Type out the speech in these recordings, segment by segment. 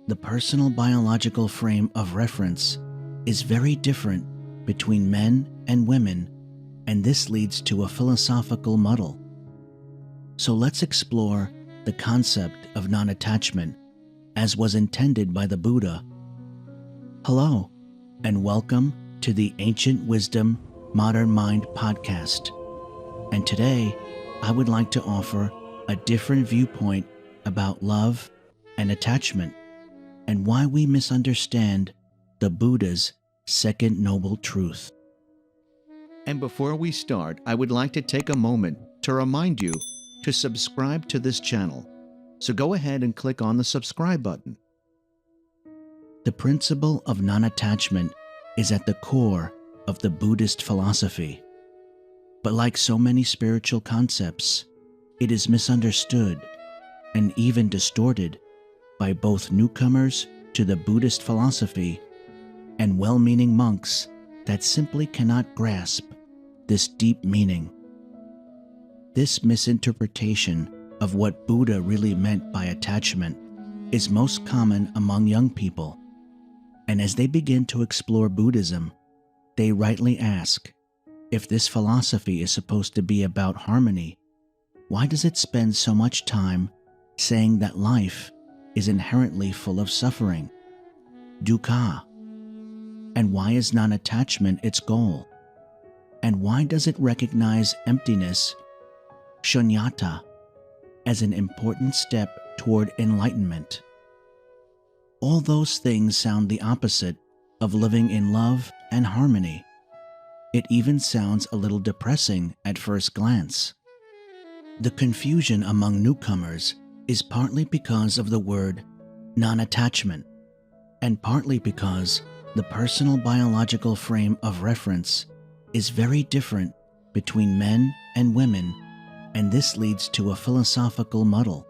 the personal biological frame of reference is very different between men and women, and this leads to a philosophical muddle. So let's explore the concept of non-attachment as was intended by the Buddha. Hello, and welcome to the Ancient Wisdom Modern Mind podcast. And today, I would like to offer a different viewpoint about love and attachment and why we misunderstand the Buddha's second noble truth. And before we start, I would like to take a moment to remind you to subscribe to this channel. So go ahead and click on the subscribe button. The principle of non-attachment is at the core of the Buddhist philosophy. But like so many spiritual concepts, it is misunderstood and even distorted by both newcomers to the Buddhist philosophy and well-meaning monks that simply cannot grasp this deep meaning. This misinterpretation of what Buddha really meant by attachment is most common among young people, and as they begin to explore Buddhism, they rightly ask, if this philosophy is supposed to be about harmony, why does it spend so much time saying that life is inherently full of suffering, dukkha? And why is non-attachment its goal? And why does it recognize emptiness, shunyata, as an important step toward enlightenment? All those things sound the opposite of living in love and harmony. It even sounds a little depressing at first glance. The confusion among newcomers is partly because of the word non-attachment, and partly because the personal biological frame of reference is very different between men and women, and this leads to a philosophical muddle.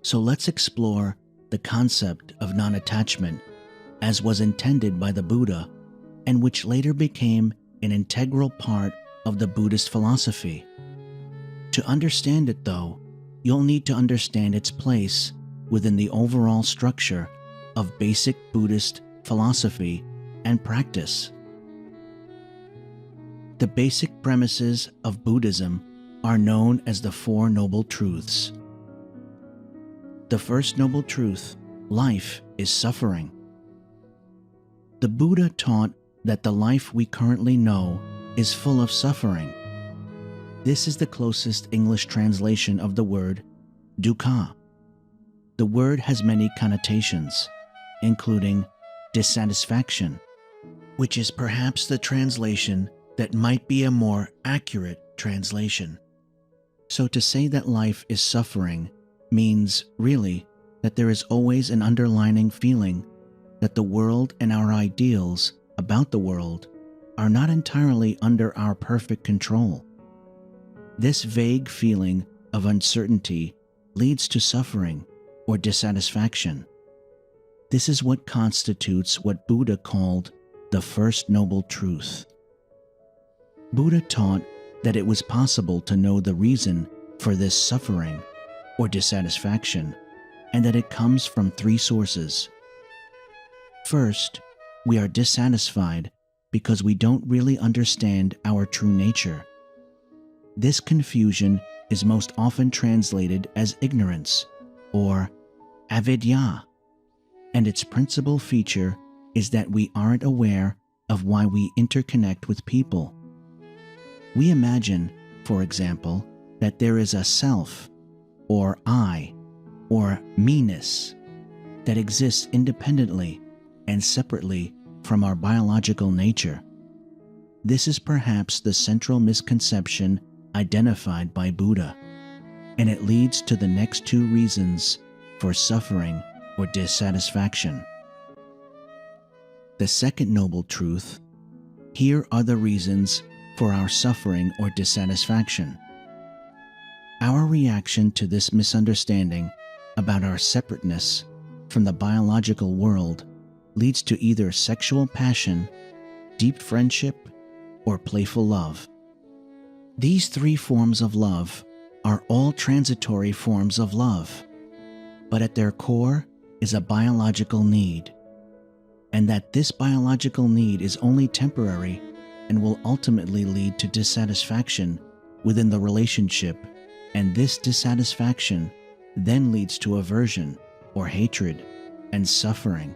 So let's explore the concept of non-attachment as was intended by the Buddha, and which later became an integral part of the Buddhist philosophy. To understand it, though, you'll need to understand its place within the overall structure of basic Buddhist philosophy and practice. The basic premises of Buddhism are known as the Four Noble Truths. The first noble truth, life is suffering. The Buddha taught that the life we currently know is full of suffering. This is the closest English translation of the word dukkha. The word has many connotations, including dissatisfaction, which is perhaps the translation that might be a more accurate translation. So to say that life is suffering means, really, that there is always an underlying feeling that the world and our ideals about the world are not entirely under our perfect control. This vague feeling of uncertainty leads to suffering or dissatisfaction. This is what constitutes what Buddha called the first noble truth. Buddha taught that it was possible to know the reason for this suffering or dissatisfaction, and that it comes from three sources. First, we are dissatisfied because we don't really understand our true nature. This confusion is most often translated as ignorance or avidya, and its principal feature is that we aren't aware of why we interconnect with people. We imagine, for example, that there is a self, or I, or me-ness, that exists independently and separately from our biological nature. This is perhaps the central misconception identified by Buddha, and it leads to the next two reasons for suffering or dissatisfaction. The second noble truth, here are the reasons for our suffering or dissatisfaction. Our reaction to this misunderstanding about our separateness from the biological world leads to either sexual passion, deep friendship, or playful love. These three forms of love are all transitory forms of love, but at their core, is a biological need, and that this biological need is only temporary and will ultimately lead to dissatisfaction within the relationship, and this dissatisfaction then leads to aversion or hatred and suffering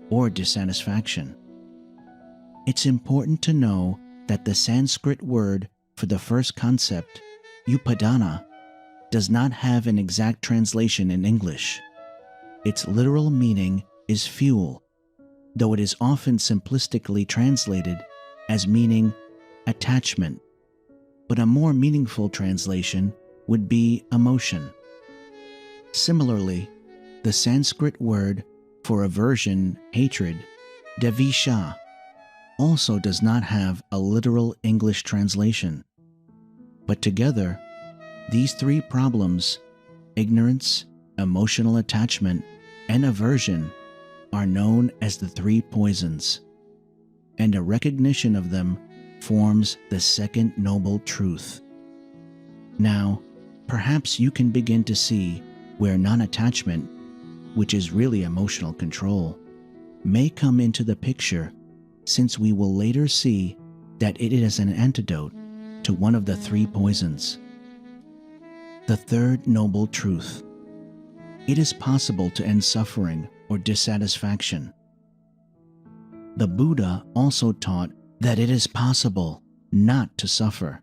or dissatisfaction. It's important to know that the Sanskrit word for the first concept, upadana, does not have an exact translation in English. Its literal meaning is fuel, though it is often simplistically translated as meaning attachment, but a more meaningful translation would be emotion. Similarly, the Sanskrit word for aversion, hatred, devisha, also does not have a literal English translation. But together, these three problems, ignorance, emotional attachment, and aversion, are known as the three poisons, and a recognition of them forms the second noble truth. Now, perhaps you can begin to see where non-attachment, which is really emotional control, may come into the picture, since we will later see that it is an antidote to one of the three poisons. The third noble truth. It is possible to end suffering or dissatisfaction. The Buddha also taught that it is possible not to suffer.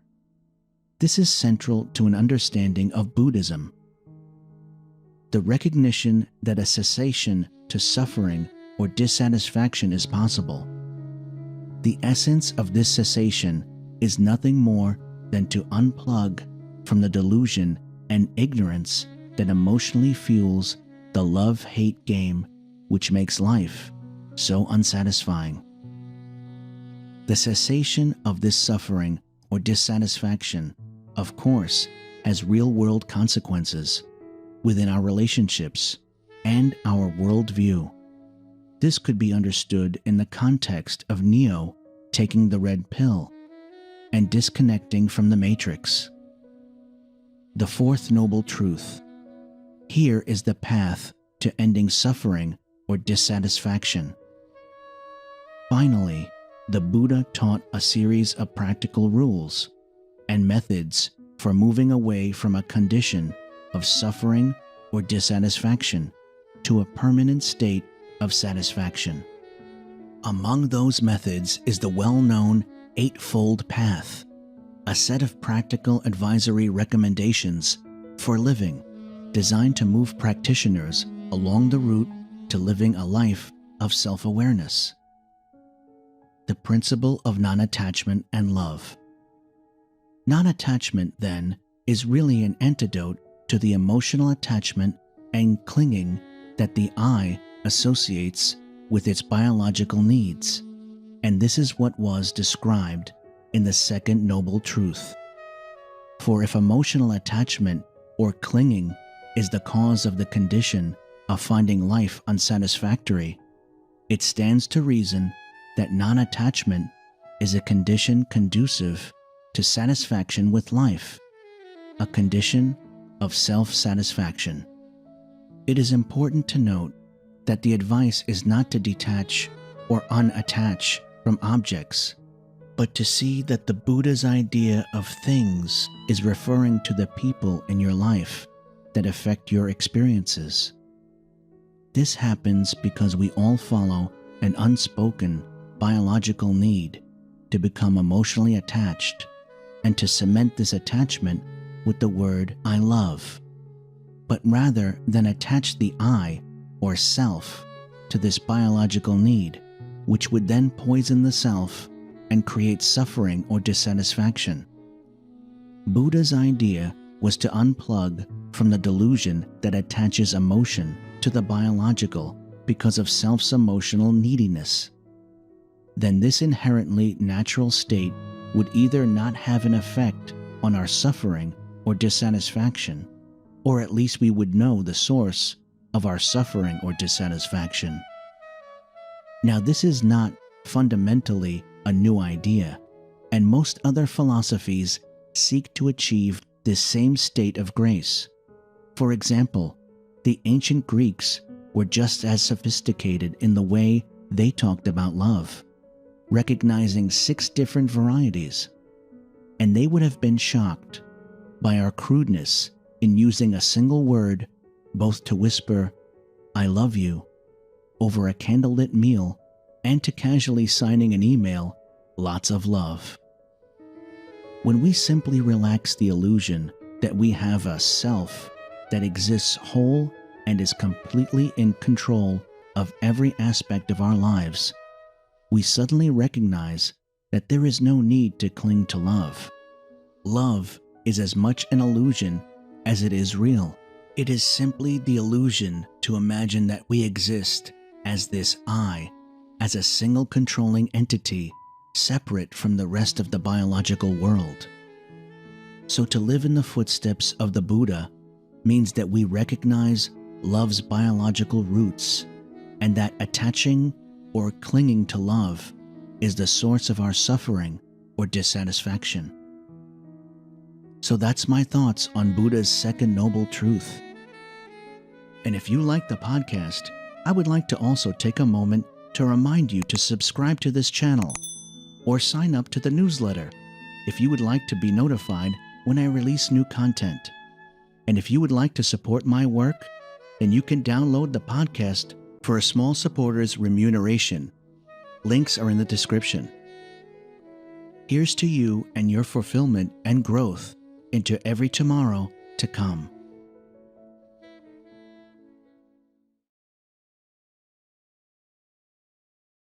This is central to an understanding of Buddhism. The recognition that a cessation to suffering or dissatisfaction is possible. The essence of this cessation is nothing more than to unplug from the delusion and ignorance that emotionally fuels the love-hate game which makes life so unsatisfying. The cessation of this suffering or dissatisfaction, of course, has real-world consequences within our relationships and our worldview. This could be understood in the context of Neo taking the red pill and disconnecting from the matrix. The fourth noble truth. Here is the path to ending suffering or dissatisfaction. Finally, the Buddha taught a series of practical rules and methods for moving away from a condition of suffering or dissatisfaction to a permanent state of satisfaction. Among those methods is the well-known Eightfold Path, a set of practical advisory recommendations for living designed to move practitioners along the route to living a life of self-awareness. The principle of non-attachment and love. Non-attachment, then, is really an antidote to the emotional attachment and clinging that the I associates with its biological needs, and this is what was described in the second noble truth. For if emotional attachment or clinging is the cause of the condition of finding life unsatisfactory, it stands to reason that non-attachment is a condition conducive to satisfaction with life, a condition of self-satisfaction. It is important to note that the advice is not to detach or unattach from objects, but to see that the Buddha's idea of things is referring to the people in your life that affect your experiences. This happens because we all follow an unspoken biological need to become emotionally attached and to cement this attachment with the word I love. But rather than attach the I or self to this biological need, which would then poison the self and create suffering or dissatisfaction. Buddha's idea was to unplug from the delusion that attaches emotion to the biological because of self's emotional neediness. Then this inherently natural state would either not have an effect on our suffering or dissatisfaction, or at least we would know the source of our suffering or dissatisfaction. Now, this is not fundamentally a new idea, and most other philosophies seek to achieve this same state of grace. For example, the ancient Greeks were just as sophisticated in the way they talked about love, recognizing 6 different varieties, and they would have been shocked by our crudeness in using a single word both to whisper, "I love you," over a candlelit meal and to casually signing an email, "Lots of love." When we simply relax the illusion that we have a self that exists whole and is completely in control of every aspect of our lives, we suddenly recognize that there is no need to cling to love. Love is as much an illusion as it is real. It is simply the illusion to imagine that we exist as this I, as a single controlling entity separate from the rest of the biological world. So to live in the footsteps of the Buddha means that we recognize love's biological roots, and that attaching or clinging to love is the source of our suffering or dissatisfaction. So that's my thoughts on Buddha's second noble truth. And if you like the podcast, I would like to also take a moment to remind you to subscribe to this channel or sign up to the newsletter if you would like to be notified when I release new content. And if you would like to support my work, then you can download the podcast for a small supporter's remuneration. Links are in the description. Here's to you and your fulfillment and growth into every tomorrow to come.